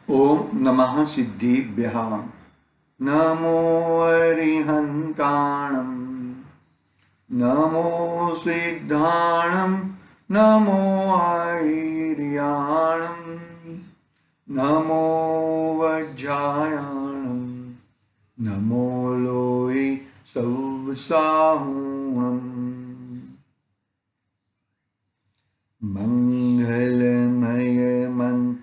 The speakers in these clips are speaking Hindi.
ओम नमः सिद्धिभ्यः। नमो अरिहन्ताणं। नमो सिद्धाणं। नमो आयर्याणं। नमो वज्रायाणं। नमो लोये सौसाहुणम्। मंगलमय मंगलकरं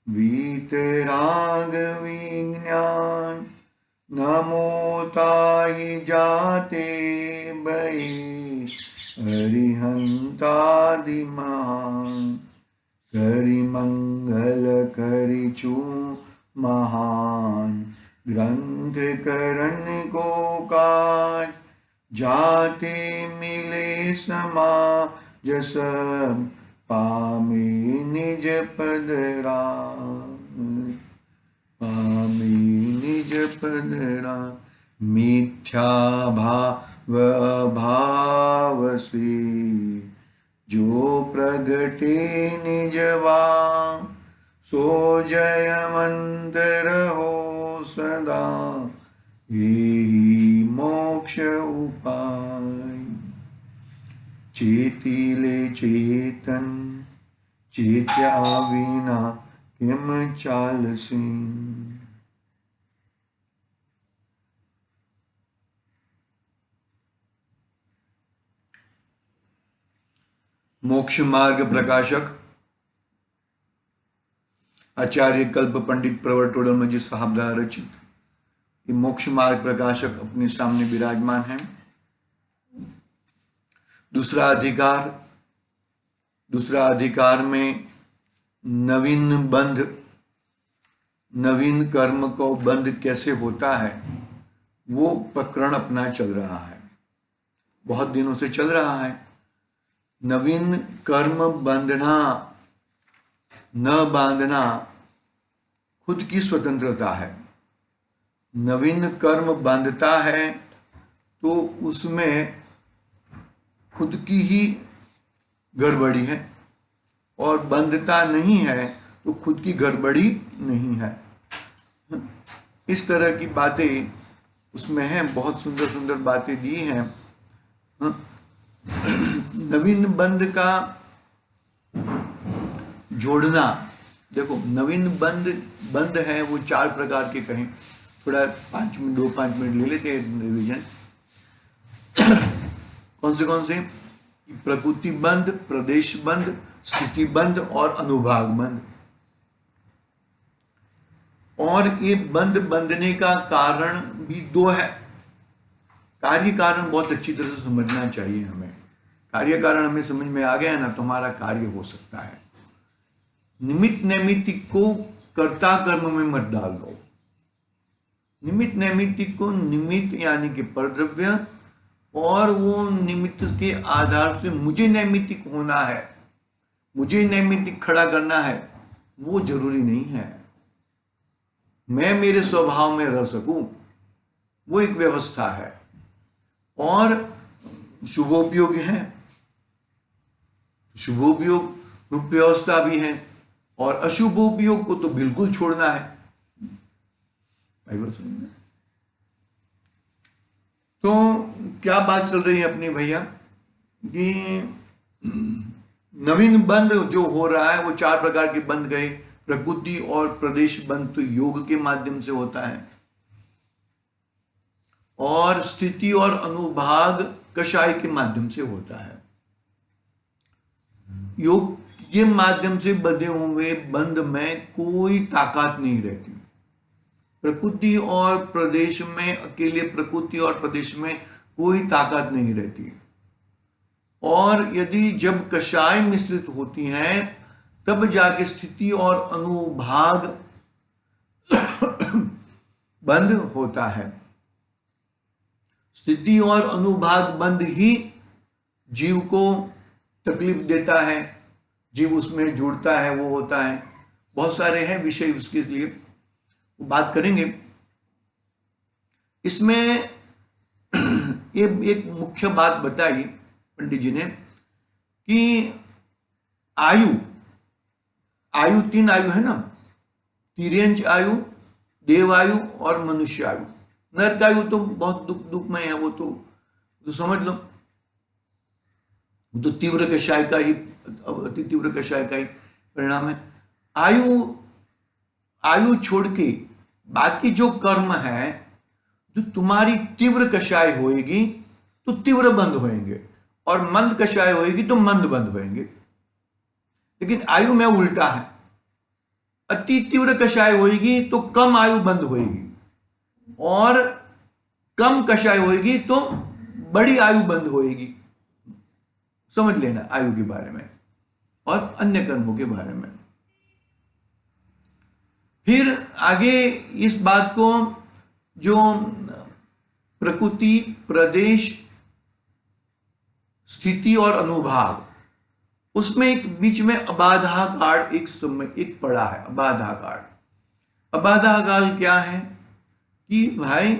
वीतराग विज्ञान। नमो ताहि जाते भये अरिहंतादि महान। करि मंगल करिचु महान ग्रंथ करण को काज। जाते मिले समाज सब पामे निज पद राम। पामे निज पद राम। मिथ्या भाव से जो प्रगटे निजवा। सो जयवंत रहो सदा यही मोक्ष उपाय। चेतिले चेतन चेत्या विना किम चालसी। मोक्ष मार्ग प्रकाशक आचार्य कल्प पंडित प्रवर टोडरमल साहब द्वारा रचित ये मोक्ष मार्ग प्रकाशक अपने सामने विराजमान है। दूसरा अधिकार में नवीन कर्म को बंध कैसे होता है वो प्रकरण अपना चल रहा है, बहुत दिनों से चल रहा है। नवीन कर्म बंधना न बांधना खुद की स्वतंत्रता है। नवीन कर्म बांधता है तो उसमें खुद की ही गड़बड़ी है, और बंधता नहीं है तो खुद की गड़बड़ी नहीं है। इस तरह की बातें उसमें हैं, बहुत सुंदर सुंदर बातें दी हैं। नवीन बंध का जोड़ना, देखो नवीन बंध है वो चार प्रकार के कहें, थोड़ा 2-5 मिनट ले लेते हैं रिवीजन। कौन से? प्रकृति बंध, प्रदेश बंध, स्थिति बंध और अनुभाग बंध। और ये बंधने का कारण भी दो है। कार्य कारण बहुत अच्छी तरह से समझना चाहिए हमें। कार्य कारण हमें समझ में आ गया ना तो हमारा कार्य हो सकता है। निमित्त नैमित्तिक को कर्ता कर्म में मत डाल दो। निमित्त नैमित्तिक को निमित्त यानी कि परद्रव्य, और वो निमित्त के आधार से मुझे नैमित्तिक होना है, मुझे नैमित्तिक खड़ा करना है, वो जरूरी नहीं है। मैं मेरे स्वभाव में रह सकूं वो एक व्यवस्था है। और शुभोपयोग है, शुभोपयोग रूप व्यवस्था भी है, और अशुभोपयोग को तो बिल्कुल छोड़ना है। तो क्या बात चल रही है अपनी भैया कि नवीन बंध जो हो रहा है वो चार प्रकार के बंध गए। प्रकृति और प्रदेश बंध तो योग के माध्यम से होता है, और स्थिति और अनुभाग कषाय के माध्यम से होता है। योग के माध्यम से बंधे हुए बंध में कोई ताकत नहीं रहती। प्रकृति और प्रदेश में, अकेले प्रकृति और प्रदेश में कोई ताकत नहीं रहती। और यदि जब कषाय मिश्रित होती हैं तब जाके स्थिति और अनुभाग बंद होता है। स्थिति और अनुभाग बंद ही जीव को तकलीफ देता है, जीव उसमें जुड़ता है, वो होता है। बहुत सारे हैं विषय उसके लिए बात करेंगे। इसमें ये एक मुख्य बात बताई पंडित जी ने कि आयु आयु 3 आयु है ना, तिर्यंच आयु, देव आयु और मनुष्य आयु। नरक आयु तो बहुत दुखमय है, वो तो समझ लो, तो तीव्र कषाय का ही, अति तीव्र कषाय का ही परिणाम है। आयु छोड़ के बाकी जो कर्म है, जो तुम्हारी तीव्र कषाय होएगी तो तीव्र बंद होएंगे, और मंद कषाय होएगी तो मंद बंद होएंगे। लेकिन आयु में उल्टा है, अति तीव्र कषाय होएगी तो कम आयु बंद होएगी, और कम कषाय होएगी तो बड़ी आयु बंद होएगी। समझ लेना आयु के बारे में और अन्य कर्मों के बारे में। फिर आगे इस बात को, जो प्रकृति, प्रदेश, स्थिति और अनुभाग, उसमें एक बीच में अबाधा काल एक पड़ा है। अबाधा काल, अबाधा काल क्या है कि भाई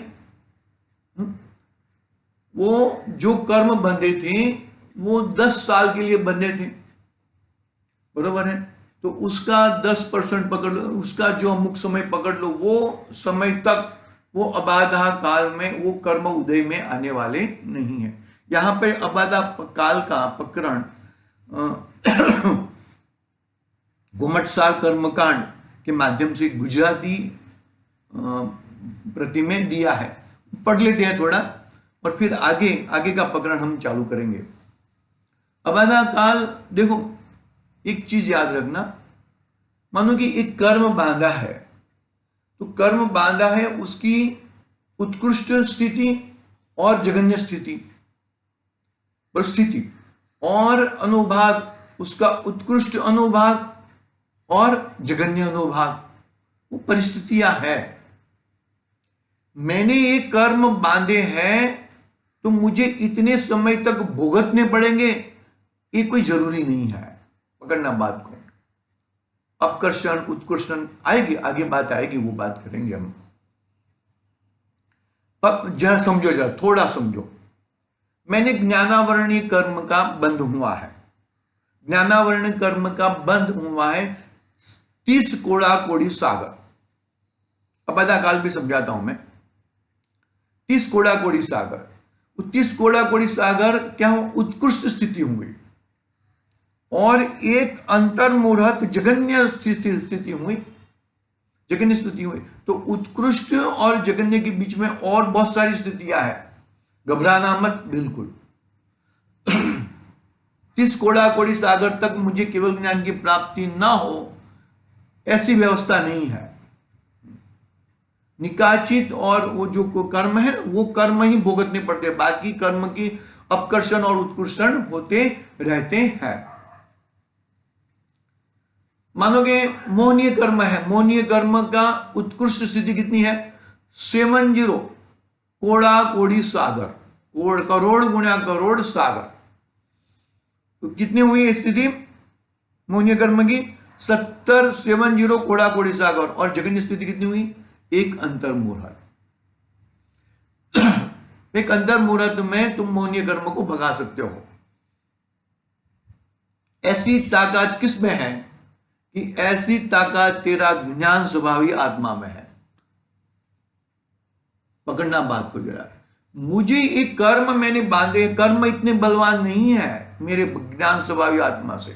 वो जो कर्म बंधे थे वो 10 साल के लिए बंधे थे, बरोबर है, तो उसका 10% पकड़ लो, उसका जो अमुक समय पकड़ लो, वो समय तक, वो अबाधा काल में वो कर्म उदय में आने वाले नहीं है। यहाँ पे अबाधा काल का प्रकरण घुमटसार कर्मकांड के माध्यम से गुजराती प्रति में दिया है, पढ़ लेते हैं थोड़ा, और फिर आगे का प्रकरण हम चालू करेंगे। अबाधा काल, देखो एक चीज याद रखना, मानो कि एक कर्म बांधा है, तो कर्म बांधा है उसकी उत्कृष्ट स्थिति और जघन्य परिस्थिति, और अनुभाग, उसका उत्कृष्ट अनुभाग और जघन्य अनुभाग, वो परिस्थितियां है। मैंने ये कर्म बांधे हैं तो मुझे इतने समय तक भुगतने पड़ेंगे, ये कोई जरूरी नहीं है। पकड़ना बात को, अपकर्षण उत्कर्षण आएगी, आगे बात आएगी, वो बात करेंगे हम। जरा समझो, जरा थोड़ा समझो। मैंने ज्ञानावरणीय कर्म का बंध हुआ है, ज्ञानावरण कर्म का बंध हुआ है 30 कोड़ा कोड़ी सागर। अबाधा काल भी समझाता हूं मैं। 30 कोड़ा कोड़ी सागर, 30 कोड़ा कोड़ी सागर क्या हो, उत्कृष्ट स्थिति हुई, और एक अंतर्मुहूर्त जघन्य स्थिति हुई, जघन्य स्थिति हुई। तो उत्कृष्ट और जघन्य के बीच में और बहुत सारी स्थितियां हैं, घबराना मत बिल्कुल। 30 कोड़ा कोड़ी सागर तक मुझे केवल ज्ञान की प्राप्ति ना हो, ऐसी व्यवस्था नहीं है। निकाचित और वो जो कर्म है, वो कर्म ही भुगतने पड़ते हैं, बाकी कर्म की अपकर्षण और उत्कर्षण होते रहते हैं। मानोगे मोहनीय कर्म है, मोहनीय कर्म का उत्कृष्ट स्थिति कितनी है, 70 कोड़ा कोड़ी सागर, करोड़ गुणा करोड़ सागर। तो कितनी हुई स्थिति मोहनीय कर्म की, 70 कोड़ा कोड़ी सागर। और जघन्य स्थिति कितनी हुई, एक अंतर्मुहूर्त। एक अंतर्मुहूर्त में तुम मोहनीय कर्म को भगा सकते हो। ऐसी ताकत किस में है कि ऐसी ताकत तेरा ज्ञान स्वभावी आत्मा में है। पकड़ना बात को जरा। मुझे एक कर्म मैंने बांधे, कर्म इतने बलवान नहीं है मेरे ज्ञान स्वभावी आत्मा से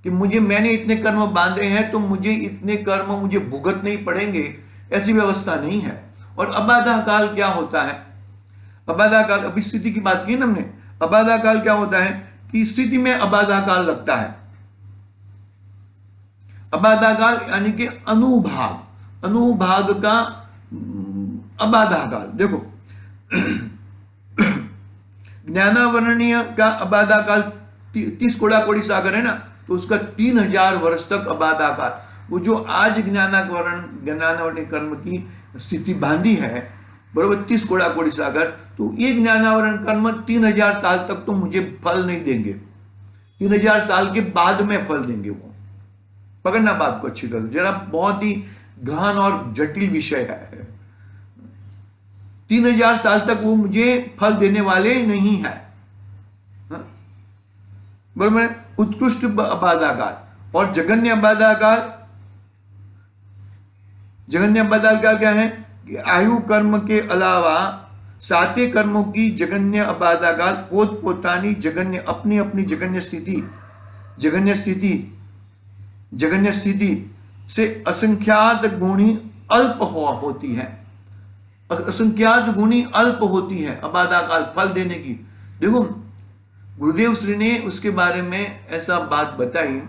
कि मैंने इतने कर्म बांधे हैं तो मुझे इतने कर्म मुझे भुगत नहीं पड़ेंगे, ऐसी व्यवस्था नहीं है। और अबाधा काल क्या होता है, अबाधा काल, अभी स्थिति की बात की ना हमने, अबाधा काल क्या होता है कि स्थिति में अबाधा काल लगता है। अबाधा काल यानी कि अनुभाग का अबाधा काल। देखो ज्ञानावरणीय का अबाधा काल 30 कोड़ा कोड़ी सागर है ना, तो उसका 3000 वर्ष तक अबाधा काल, वो जो आज ज्ञानावरणीय कर्म की स्थिति बांधी है, बरोबर 30 कोड़ा कोड़ी सागर, तो ये ज्ञानावरण कर्म 3000 साल तक तो मुझे फल नहीं देंगे, 3000 साल के बाद में फल देंगे वो। पकड़ना बात को अच्छी तरह, जरा बहुत ही गहन और जटिल विषय है। 3000 साल तक वो मुझे फल देने वाले नहीं है, बरोबर। उत्कृष्ट अबाधा काल, और जगन्य बाधा काल, जगन्य बाधा काल क्या है कि आयु कर्म के अलावा साते कर्मों की जगन्य अबाधा काल पोत पोतानी जगन्य अपनी अपनी जगन्य स्थिति जगन्य स्थिति से असंख्यात गुणी अल्प होती है, असंख्यात गुणी अल्प होती है अबाधा काल फल देने की। देखो गुरुदेव श्री ने उसके बारे में ऐसा बात बताई,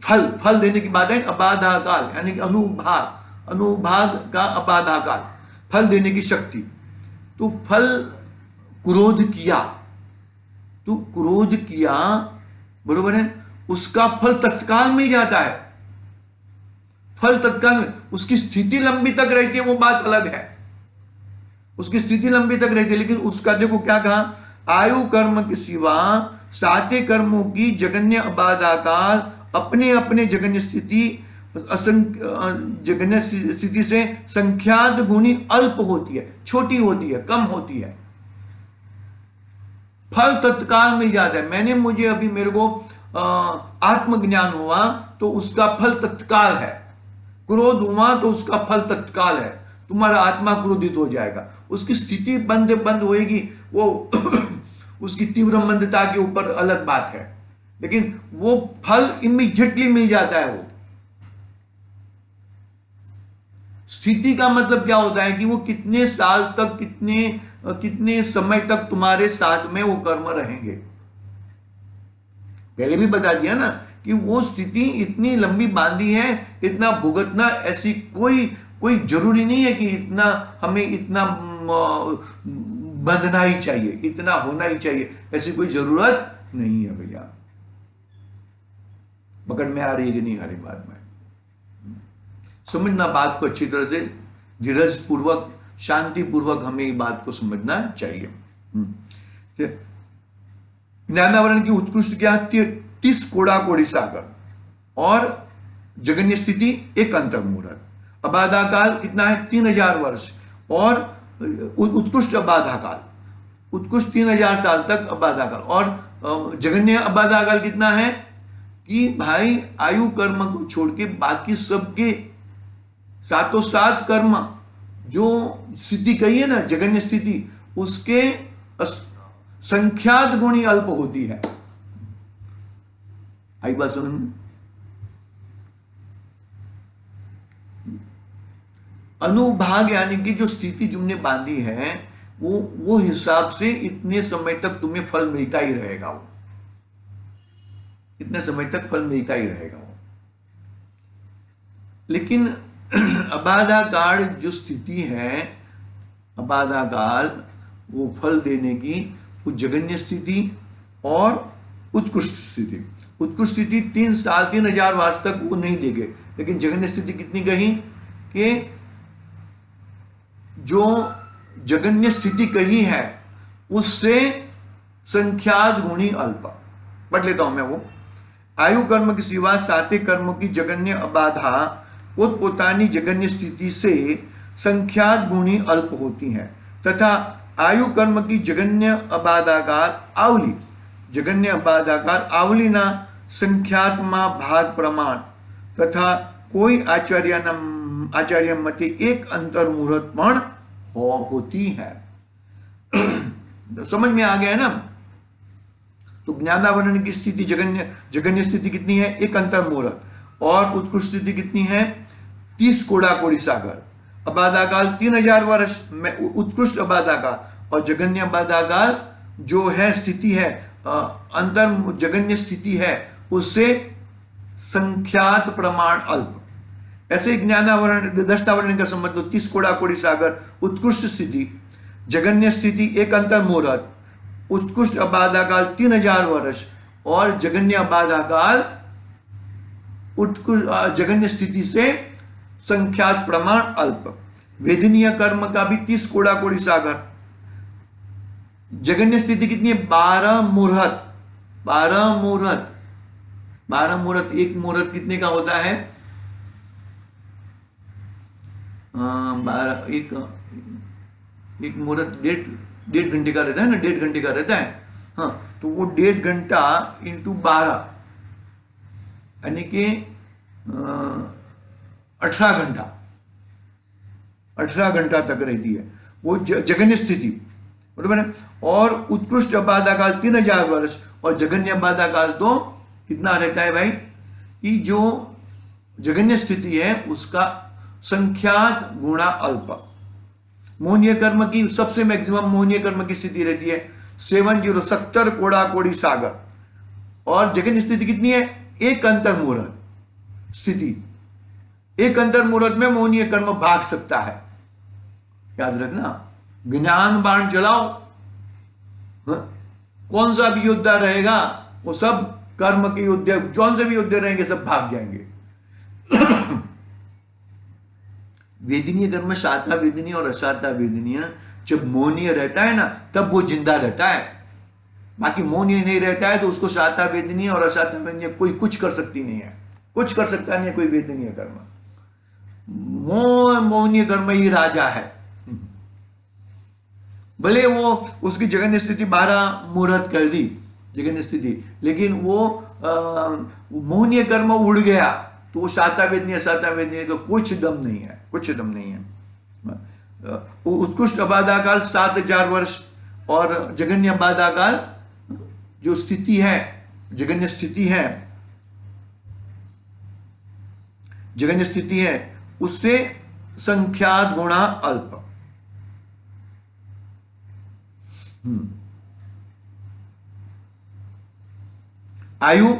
फल देने की बात है, अबाधा काल यानी कि अनुभाग का अबाधा काल, फल देने की शक्ति। तो फल क्रोध किया बरोबर है, उसका फल तत्काल मिल जाता है, फल तत्काल में, उसकी स्थिति लंबी तक रहती है, वो बात अलग है, उसकी स्थिति लंबी तक रहती है। लेकिन उसका देखो क्या कहा, आयु कर्म के सिवा साते कर्मों की जगन्य अबाधा काल अपने अपने जगन्य स्थिति से संख्यात गुणी अल्प होती है, छोटी होती है, कम होती है, फल तत्काल मिल जाता है। मुझे अभी मेरे को आत्मज्ञान हुआ तो उसका फल तत्काल है, क्रोध हुआ तो उसका फल तत्काल है, तुम्हारा आत्मा क्रोधित हो जाएगा, उसकी स्थिति बंद होएगी, वो उसकी तीव्र मंदता के ऊपर अलग बात है, लेकिन वो फल इमीडिएटली मिल जाता है। वो स्थिति का मतलब क्या होता है कि वो कितने साल तक, कितने समय तक तुम्हारे साथ में वो कर्म रहेंगे। पहले भी बता दिया ना कि वो स्थिति इतनी लंबी बांधी है, इतना भुगतना, ऐसी कोई जरूरी नहीं है कि इतना हमें इतना बंधना ही चाहिए, इतना होना ही चाहिए, ऐसी कोई जरूरत नहीं है भैया। पकड़ में आ रही है कि नहीं आ रही बात में? समझना बात को अच्छी तरह से, धीरज पूर्वक, शांति पूर्वक हमें ये बात को समझना चाहिए। ज्ञानावरण की उत्कृष्ट क्या, 30 कोड़ा कोड़ी सागर और जगन्य स्थिति एक अंतर्मुहूर्त, अबाधा काल कितना है 3000 वर्ष, और उत्कृष्ट अबाधा काल, उत्कृष्ट 3000 साल तक अबाधा काल, और जगन्य अबाधा काल कितना है कि भाई आयु कर्म को छोड़ के बाकी सबके सातों सात कर्म जो स्थिति कही है ना, जगन्य स्थिति, उसके संख्यात गुणी अल्प होती है। आई बात समझ में? अनुभाग यानी कि जो स्थिति तुमने बांधी है, वो हिसाब से इतने समय तक तुम्हें फल मिलता ही रहेगा, वो इतने समय तक फल मिलता ही रहेगा वो। लेकिन अबाधा काल जो स्थिति है, अबाधा काल वो फल देने की, वो जगन्य स्थिति और उत्कृष्ट स्थिति, उत्कृष्ट स्थिति 3 साल 3000 वर्ष तक वो नहीं देंगे, लेकिन जगन्य स्थिति कितनी कही कि जो जगन्य स्थिति कही है उससे संख्यात गुणी अल्प। पढ़ लेता हूं मैं वो। आयु कर्म के सिवा साते कर्मों की जगन्य अबाधा पोतानी जगन्य स्थिति से संख्यात गुणी अल्प होती हैं, तथा आयु कर्म की जगन्य अबाधाकार आवली, जगन्य अबाधाकार आवली ना संख्यात्मा भाग प्रमाण तथा कोई आचार्य मते एक अंतर मुहूर्त पण होती है। समझ में आ गया है ना? तो ज्ञानावरण की स्थिति जगन्य स्थिति कितनी है? एक अंतर मुहूर्त, और उत्कृष्ट स्थिति कितनी है? 30 कोड़ा कोड़ी सागर। अबाधाकाल 3000 वर्ष में उत्कृष्ट अबाधाकाल, और जगन्य अबाधाकाल जो है स्थिति है, अंतर जगन्य स्थिति है, उससे संख्यात प्रमाण अल्प। ऐसे ज्ञानावरण दष्टावरण का समझ लो। 30 कोड़ा कोड़ी सागर उत्कृष्ट स्थिति, जगन्य स्थिति एक अंतर मुहूर्त, उत्कृष्ट अबाधाकाल 3000 वर्ष, और जगन्य अबाधाकाल जगन्य स्थिति से संख्यात प्रमाण अल्प। वेदनीय कर्म का भी 30 कोड़ा कोड़ी सागर। जगन्य स्थिति कितनी है? 12 मुहूर्त। 12 मुहूर्त, 12 मुहूर्त। एक मुहूर्त कितने का होता है? 12 एक मुहूर्त 1.5 घंटे का रहता है ना, 1.5 घंटे का रहता है। हाँ, तो वो 1.5 घंटा इंटू 12 यानी कि 18 घंटा तक रहती है वो जघन्य स्थिति, बराबर है। और उत्कृष्ट अबाधा काल 3000 वर्ष, और जघन्य अबाधा काल तो कितना रहता है भाई, कि जो जघन्य स्थिति है उसका संख्यात गुणा अल्प। मोहनीय कर्म की सबसे मैक्सिमम मोहनीय कर्म की स्थिति रहती है 70 कोड़ा कोड़ी सागर, और जघन्य स्थिति कितनी है, एक अंतर मुहूर्त स्थिति, एक अंतर मुहूर्त में मोहनीय कर्म भाग सकता है। याद रखना, ज्ञान बाण चलाओ, कौन सा भी योद्धा रहेगा वो सब कर्म के योद्धा, कौन से भी योद्धा रहेंगे सब भाग जाएंगे। वेदनीय कर्म शाता वेदनीय और अशाता वेदनीय, जब मोहनीय रहता है ना तब वो जिंदा रहता है, बाकी मोहनीय नहीं रहता है तो उसको शाता वेदनीय और अशाता वेदनीय कोई कुछ कर सकती नहीं है, कुछ कर सकता नहीं है कोई वेदनीय कर्म। मोहनीय कर्म ही राजा है, भले वो उसकी जघन्य स्थिति 12 मुहूर्त कर दी जघन्य स्थिति, लेकिन वो मोहनीय कर्म उड़ गया तो वो शाता वेदनीय का कुछ दम नहीं है, कुछ दम नहीं है। उत्कृष्ट अबाधा काल 7000 वर्ष, और जघन्य अबाधा काल जो स्थिति है, जघन्य स्थिति है उससे संख्यात गुणा अल्प। आयु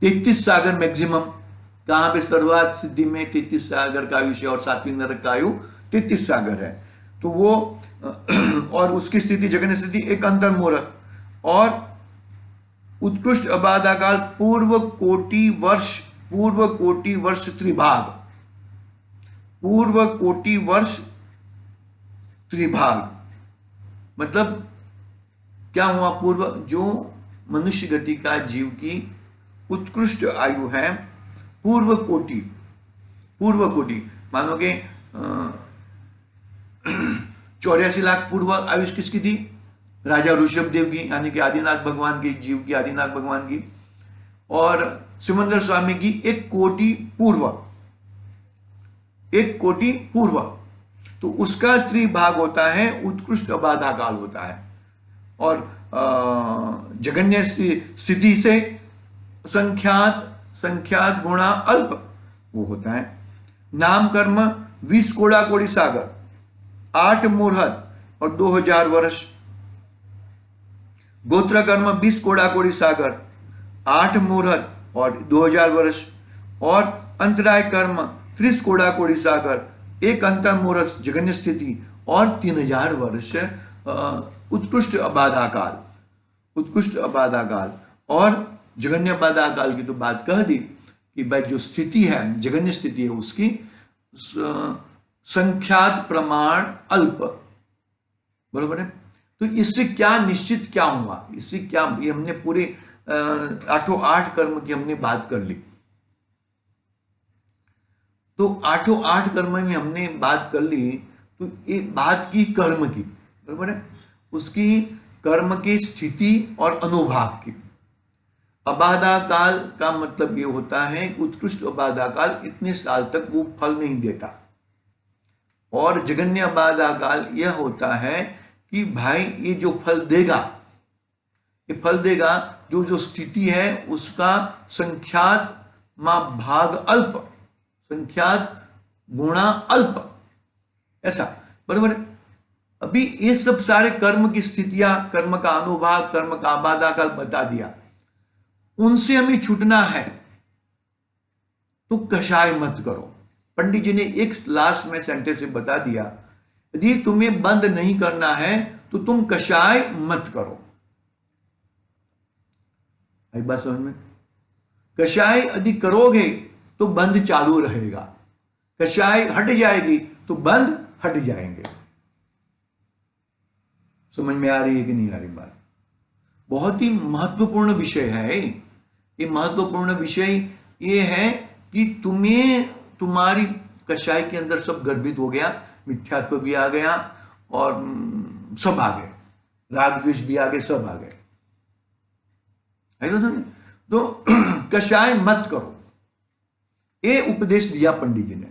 33 सागर मैक्सिमम, कहां पे सर्वात सिद्धि में 33 सागर का आयुष्य, और 7वीं नरक का आयु 33 सागर है, तो वो और उसकी स्थिति जघन्य स्थिति एक अंतर मुहूर्त, और उत्कृष्ट अबाधा काल पूर्व कोटि वर्ष त्रिभाग, पूर्व कोटि वर्ष त्रिभाग मतलब क्या हुआ, पूर्व जो मनुष्य गति का जीव की उत्कृष्ट आयु है पूर्व कोटि, मानोगे 84 लाख पूर्व आयुष किसकी थी, राजा ऋषभ देव की, यानी कि आदिनाथ भगवान की, जीव की, आदिनाथ भगवान की, और सिमंदर स्वामी की 1 कोटि पूर्व, तो उसका त्रिभाग होता है उत्कृष्ट अबाधा काल होता है, और जघन्य स्थिति से संख्यात गुणा अल्प वो होता है। नाम कर्म 20 कोड़ा कोड़ी सागर, 8 मुहूर्त और 2000 वर्ष। गोत्र कर्म 20 कोड़ा कोड़ी सागर, 8 मुहूर्त और 2000 वर्ष, और अंतराय कर्म 30 कोड़ा कोड़ी सागर, 1 अंतर मुहूर्त जघन्य स्थिति, और 3000 वर्ष उत्कृष्ट अबाधा काल। और जघन्य अबाधा काल की तो बात कह दी कि भाई जो स्थिति है, जघन्य स्थिति है, उसकी संख्यात प्रमाण अल्प, बरोबर है। तो इससे क्या निश्चित क्या हुआ, इससे क्या, ये हमने पूरे 8 कर्म की हमने बात कर ली, तो 8 कर्म में हमने बात कर ली, तो एक बात की कर्म की, बरोबर है, उसकी कर्म की स्थिति और अनुभाग की। अबाधा काल का मतलब ये होता है कि उत्कृष्ट अबाधा काल इतने साल तक वो फल नहीं देता, और जघन्य अबाधा काल यह होता है कि भाई ये जो फल देगा, जो स्थिति है उसका संख्यात भाग अल्प, संख्यात गुणा अल्प, ऐसा, बरोबर है। अभी ये सब सारे कर्म की स्थितियां, कर्म का अनुभाग, कर्म का अबाधा काल बता दिया, उनसे हमें छूटना है तो कषाय मत करो। पंडित जी ने एक लास्ट में सेंटेंस से बता दिया, यदि तुम्हें बंद नहीं करना है तो तुम कषाय मत करो। एक बात समझ में, कषाय यदि करोगे तो बंद चालू रहेगा, कषाय हट जाएगी तो बंद हट जाएंगे। समझ में आ रही है कि नहीं आ रही बात? बहुत ही महत्वपूर्ण विषय है ये। महत्वपूर्ण विषय ये है कि तुम्हारी कषाय के अंदर सब गर्भित हो गया, मिथ्यात्व भी आ गया और सब आ गए, राग द्वेष भी आ गए, सब आ गए। है तो समझे? तो कषाय मत करो, ये उपदेश दिया पंडित जी ने।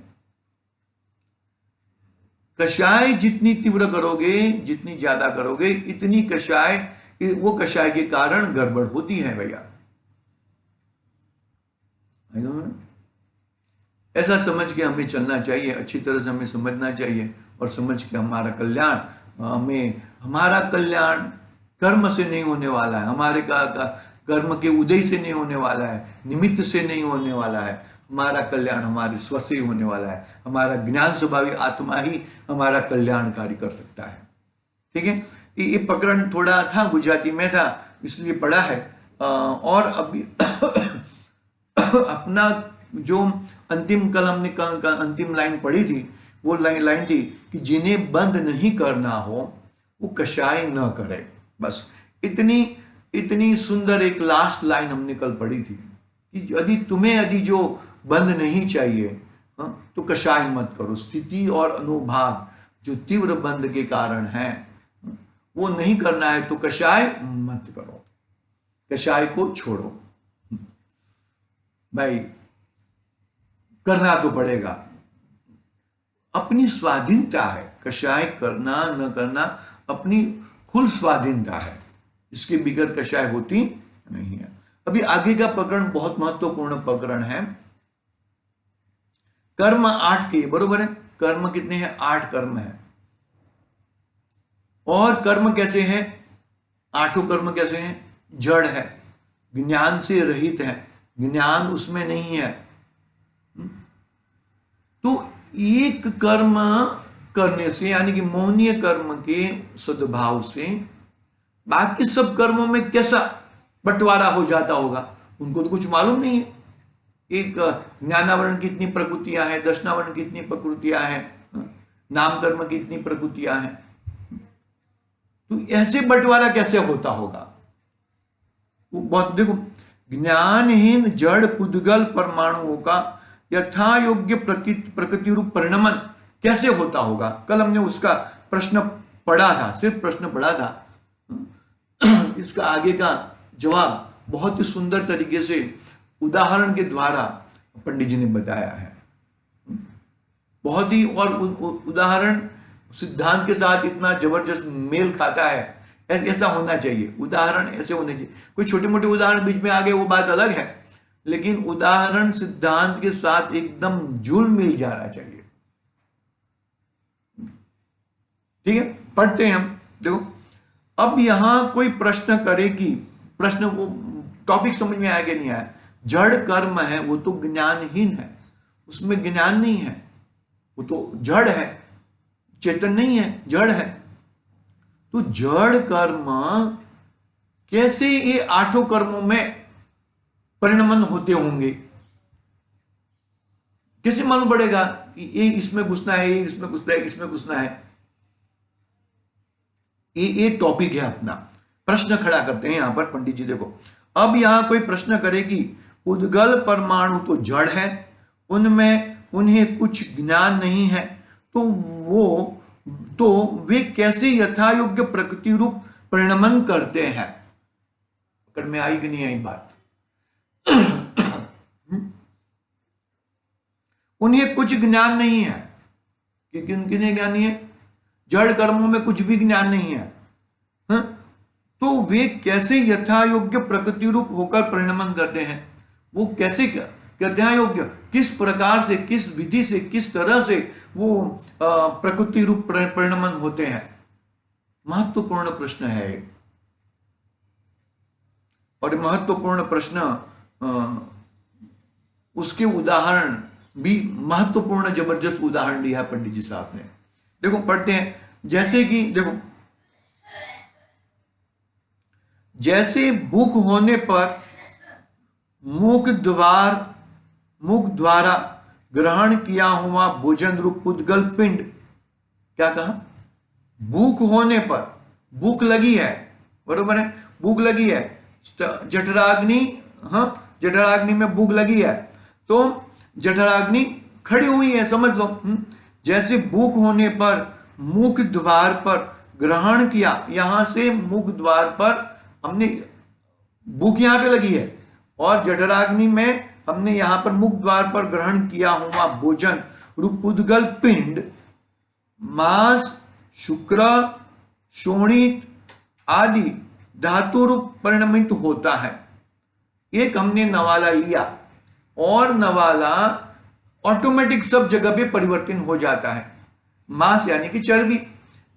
कषाय जितनी तीव्र करोगे, जितनी ज्यादा करोगे, इतनी कषाय, वो कषाय के कारण गड़बड़ होती है भैया। ऐसा समझ के हमें चलना चाहिए, अच्छी तरह से हमें समझना चाहिए, और समझ के हमारा कल्याण, हमारा कल्याण कर्म से नहीं होने वाला है, हमारे का कर्म के उदय से नहीं होने वाला है, निमित्त से नहीं होने वाला है। हमारा कल्याण हमारे स्व से ही होने वाला है। हमारा ज्ञान स्वभावी आत्मा ही हमारा कल्याणकारी कर सकता है। ठीक है, ये प्रकरण थोड़ा था, गुजराती में था इसलिए पढ़ा है। और अभी अपना जो अंतिम कलम ने अंतिम लाइन पढ़ी थी, वो लाइन थी कि जिन्हें बंद नहीं करना हो वो कषाय न करे। बस इतनी सुंदर एक लास्ट लाइन हमने कल पढ़ी थी कि यदि जो बंद नहीं चाहिए, तो कषाय मत करो। स्थिति और अनुभाग जो तीव्र बंद के कारण है वो नहीं करना है, तो कषाय मत करो, कषाय को छोड़ो। भाई करना तो पड़ेगा, अपनी स्वाधीनता है, कषाय करना न करना अपनी खुल स्वाधीनता है, इसके बिगड़ कषाय होती नहीं है। अभी आगे का प्रकरण बहुत महत्वपूर्ण प्रकरण है। कर्म 8 के, बरोबर है? कर्म कितने हैं? 8 कर्म है। और कर्म कैसे हैं? 8 कर्म कैसे हैं? जड़ है, ज्ञान से रहित है, ज्ञान उसमें नहीं है। तो एक कर्म करने से, यानी कि मोहनीय कर्म के सद्भाव से बाकी सब कर्मों में कैसा बंटवारा हो जाता होगा, उनको तो कुछ मालूम नहीं है। एक ज्ञानावरण की इतनी प्रकृतियां हैं, दर्शनावरण की इतनी प्रकृतियां हैं, नाम कर्म की इतनी प्रकृतियां हैं, तो ऐसे बंटवारा कैसे होता होगा? वो बहुत देखो, ज्ञानहीन जड़ पुद्गल परमाणुओं का यथा योग्य प्रकृति रूप परिणमन कैसे होता होगा? कल हमने उसका प्रश्न पढ़ा था, सिर्फ प्रश्न पढ़ा था। इसका आगे का जवाब बहुत ही सुंदर तरीके से उदाहरण के द्वारा पंडित जी ने बताया है। बहुत ही, और उदाहरण सिद्धांत के साथ इतना जबरदस्त मेल खाता है। ऐसा होना चाहिए, उदाहरण ऐसे होने चाहिए। कोई छोटे मोटे उदाहरण बीच में आ गए वो बात अलग है, लेकिन उदाहरण सिद्धांत के साथ एकदम जुल मिल जाना चाहिए। ठीक है, पढ़ते हैं हम। देखो, अब यहां कोई प्रश्न करे कि, प्रश्न वो टॉपिक समझ में आया कि नहीं आया? जड़ कर्म है वो तो ज्ञानहीन है, उसमें ज्ञान नहीं है, वो तो जड़ है, चेतन नहीं है, जड़ है। तो जड़ कर्म कैसे ये 8 कर्मों में परिणमन होते होंगे? कैसे मालूम पड़ेगा ये इसमें घुसना है, ये इसमें घुसना है, इसमें घुसना है? ये टॉपिक है अपना। प्रश्न खड़ा करते हैं यहां पर पंडित जी। देखो, अब यहां कोई प्रश्न करे कि उद्गल परमाणु तो जड़ है, उन्हें कुछ ज्ञान नहीं है, तो वे कैसे यथा योग्य प्रकृति रूप परिणमन करते हैं? पकड़ में आई कि नहीं आई बात? उन्हें कुछ ज्ञान नहीं है कि किन्हें ज्ञान नहीं है? जड़ कर्मों में कुछ भी ज्ञान नहीं है, तो वे कैसे यथा योग्य प्रकृति रूप होकर परिणमन करते हैं? वो कैसे करते हैं योग्य? किस प्रकार से, किस विधि से, किस तरह से वो प्रकृति रूप परिणमन होते हैं? महत्वपूर्ण प्रश्न है। और महत्वपूर्ण प्रश्न, उसके उदाहरण भी महत्वपूर्ण जबरदस्त उदाहरण दिया पंडित जी साहब ने। देखो, पढ़ते हैं। जैसे कि देखो, जैसे भूख होने पर मुख द्वारा ग्रहण किया हुआ भोजन रूप उद्गल पिंड, क्या कहा? भूख होने पर, भूख लगी है, बरोबर है, भूख लगी है, जठराग्नि, जठराग्नि में भूख लगी है, तो जठराग्नि खड़ी हुई है, समझ लो। जैसे भूख होने पर मुख द्वार पर ग्रहण किया, यहां से मुख द्वार पर हमने भूख यहाँ पे लगी है, और जठराग्नि में हमने यहाँ पर मुख द्वार पर ग्रहण किया हुआ भोजन रूप उद्गल पिंड मांस, शुक्र, शोणित आदि धातु रूप परिणमित होता है। एक हमने नवाला लिया और नवाला ऑटोमेटिक सब जगह पे परिवर्तन हो जाता है। मांस यानी कि चर्बी,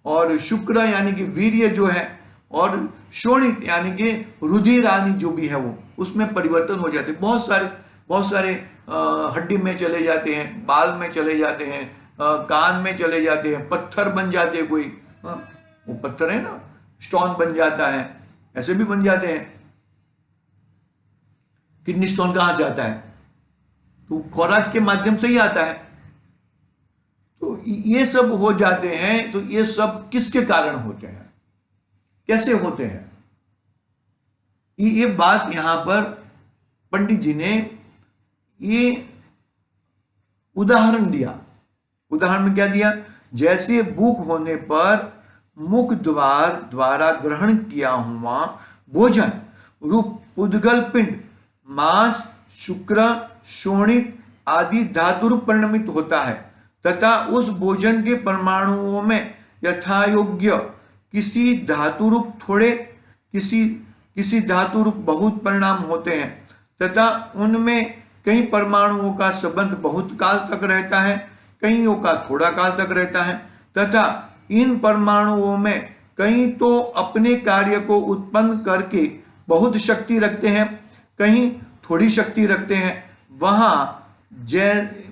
और शुक्र यानी कि वीर्य जो है, और शोणित यानी कि रुधिर आदि जो भी है वो उसमें परिवर्तन हो जाते हैं। बहुत सारे हड्डी में चले जाते हैं, बाल में चले जाते हैं, कान में चले जाते हैं, पत्थर बन जाते हैं, कोई वो पत्थर है ना, स्टोन बन जाता है, ऐसे भी बन जाते हैं। किडनी स्टोन कहां से आता है? तो खुराक के माध्यम से ही आता है। तो ये सब हो जाते हैं। तो ये सब किसके कारण होते हैं, कैसे होते हैं? ये बात यहां पर पंडित जी ने ये उदाहरण दिया। उदाहरण में क्या दिया? जैसे भूख होने पर मुख द्वार द्वारा ग्रहण किया हुआ भोजन रूप उद्गल पिंड मांस, शुक्र, शोणित आदि धातु रूप परिणमित होता है, तथा उस भोजन के परमाणुओं में यथायोग्य किसी धातु रूप थोड़े, किसी धातु रूप बहुत परिणाम होते हैं, तथा उनमें कई परमाणुओं का संबंध बहुत काल तक रहता है, कईयों का थोड़ा काल तक रहता है, तथा इन परमाणुओं में कई तो अपने कार्य को उत्पन्न करके बहुत शक्ति रखते हैं, कहीं थोड़ी शक्ति रखते हैं।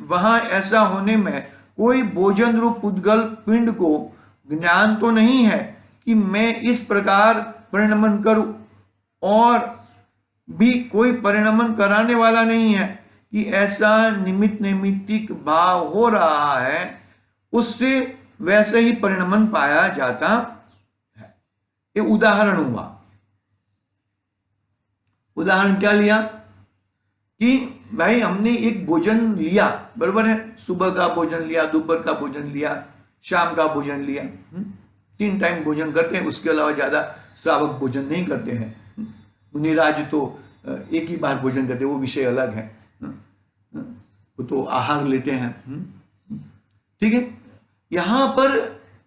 वहां ऐसा होने में कोई भोजन रूप उद्गल पिंड को ज्ञान तो नहीं है कि मैं इस प्रकार परिणमन करूं, और भी कोई परिणमन कराने वाला नहीं है कि ऐसा निमित्त नैमित्तिक भाव हो रहा है, उससे वैसे ही परिणमन पाया जाता है। ये उदाहरण हुआ। उदाहरण क्या लिया कि भाई हमने एक भोजन लिया, बराबर है, सुबह का भोजन लिया, दोपहर का भोजन लिया, शाम का भोजन लिया, 3 टाइम भोजन करते हैं, उसके अलावा ज्यादा श्रावक भोजन नहीं करते हैं। मुनिराज तो एक ही बार भोजन करते हैं, वो विषय अलग है, वो तो आहार लेते हैं। ठीक है, यहां पर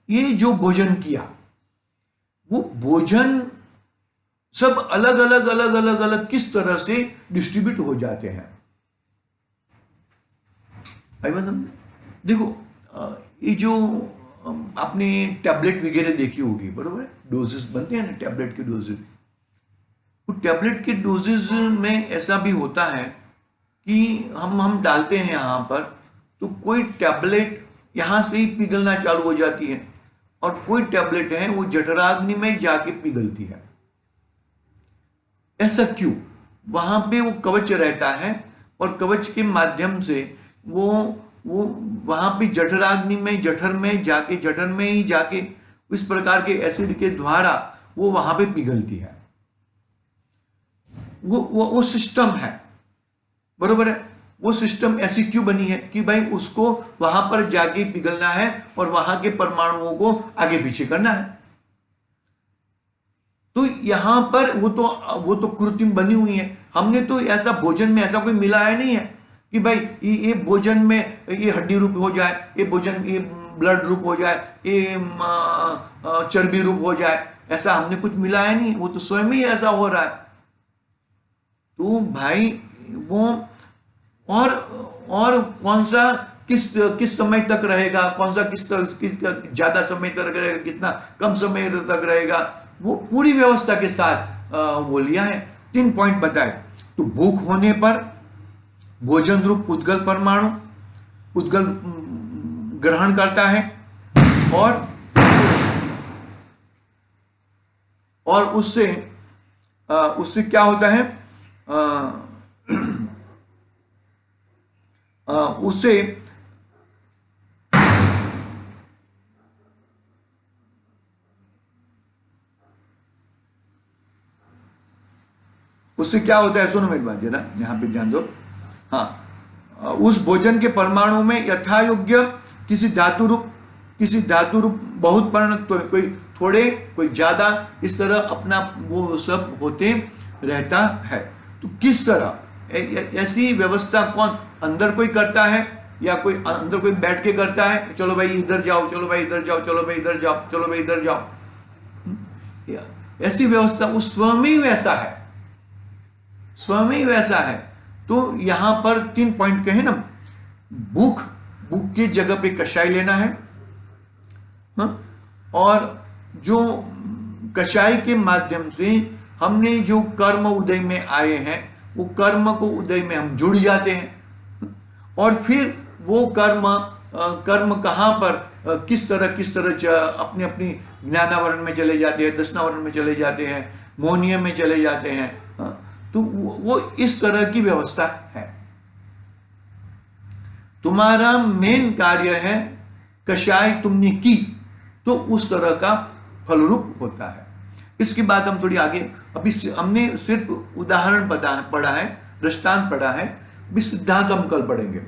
ये जो भोजन किया, वो भोजन सब अलग अलग किस तरह से डिस्ट्रीब्यूट हो जाते हैं। देखो, ये जो आपने टैबलेट वगैरह देखी होगी, बरोबर है, डोजेस बनते हैं ना, टैबलेट के डोजेस। तो टैबलेट के डोजेस में ऐसा भी होता है कि हम डालते हैं यहाँ पर, तो कोई टैबलेट यहाँ से ही पिघलना चालू हो जाती है, और कोई टैबलेट है वो जठराग्नि में जाके पिघलती है। ऐसा क्यों? वहां पे वो कवच रहता है, और कवच के माध्यम से वो वहां पे जठराग्नि में, जठर में ही जाके इस प्रकार के एसिड के द्वारा वो वहां पे पिघलती है। वो सिस्टम है, बरोबर है। वो सिस्टम ऐसी क्यों बनी है कि भाई उसको वहां पर जाके पिघलना है और वहां के परमाणुओं को आगे पीछे करना है। तो यहां पर वो तो कृत्रिम बनी हुई है। हमने तो ऐसा भोजन में ऐसा कोई मिलाया नहीं है कि भाई ये भोजन में ये हड्डी रूप हो जाए, ये भोजन ये ब्लड रूप हो जाए, ये चर्बी रूप हो जाए, ऐसा हमने कुछ मिलाया नहीं। वो तो स्वयं ही ऐसा हो रहा है। तो भाई वो और कौन सा किस समय तक रहेगा, कौन सा किस ज्यादा समय तक रहेगा, कितना कम समय तक रहेगा, वो पूरी व्यवस्था के साथ वो लिया है। 3 पॉइंट बताए। तो भूख होने पर भोजन रूप उद्गल परमाणु उद्गल ग्रहण करता है, और उससे क्या होता है, उससे क्या होता है, सुनो मेरी बात जरा, यहां पे ध्यान दो। हाँ, उस भोजन के परमाणु में यथायोग्य किसी धातु रूप बहुत परिणत, कोई थोड़े कोई ज्यादा, इस तरह अपना वो सब होते रहता है। तो किस तरह ऐसी व्यवस्था कौन, अंदर कोई करता है या कोई अंदर कोई बैठ के करता है, चलो भाई इधर जाओ, चलो भाई इधर जाओ, चलो भाई इधर जाओ, चलो भाई इधर जाओ, ऐसी व्यवस्था उस स्वयं ही वैसा है, स्वयं ही वैसा है। तो यहां पर 3 पॉइंट कहे ना, भूख की जगह पे कषाय लेना है, हाँ? और जो कषाय के माध्यम से हमने जो कर्म उदय में आए हैं, वो कर्म को उदय में हम जुड़ जाते हैं, और फिर वो कर्म कहाँ पर किस तरह अपनी अपनी ज्ञानावरण में चले जाते हैं, दर्शनावरण में चले जाते हैं, मोहनीय में चले जाते हैं, तो वो इस तरह की व्यवस्था है। तुम्हारा मेन कार्य है कषाय तुमने की, तो उस तरह का फलरूप होता है। इसके बाद हम थोड़ी आगे, अभी हमने सिर्फ उदाहरण पढ़ा है, दृष्टांत पढ़ा है, अभी सिद्धांत हम कल पढ़ेंगे।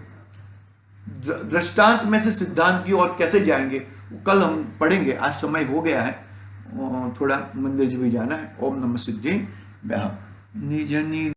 दृष्टांत में से सिद्धांत की ओर कैसे जाएंगे कल हम पढ़ेंगे। आज समय हो गया है, थोड़ा मंदिर जी भी जाना है। ओम नमः सिद्धि निज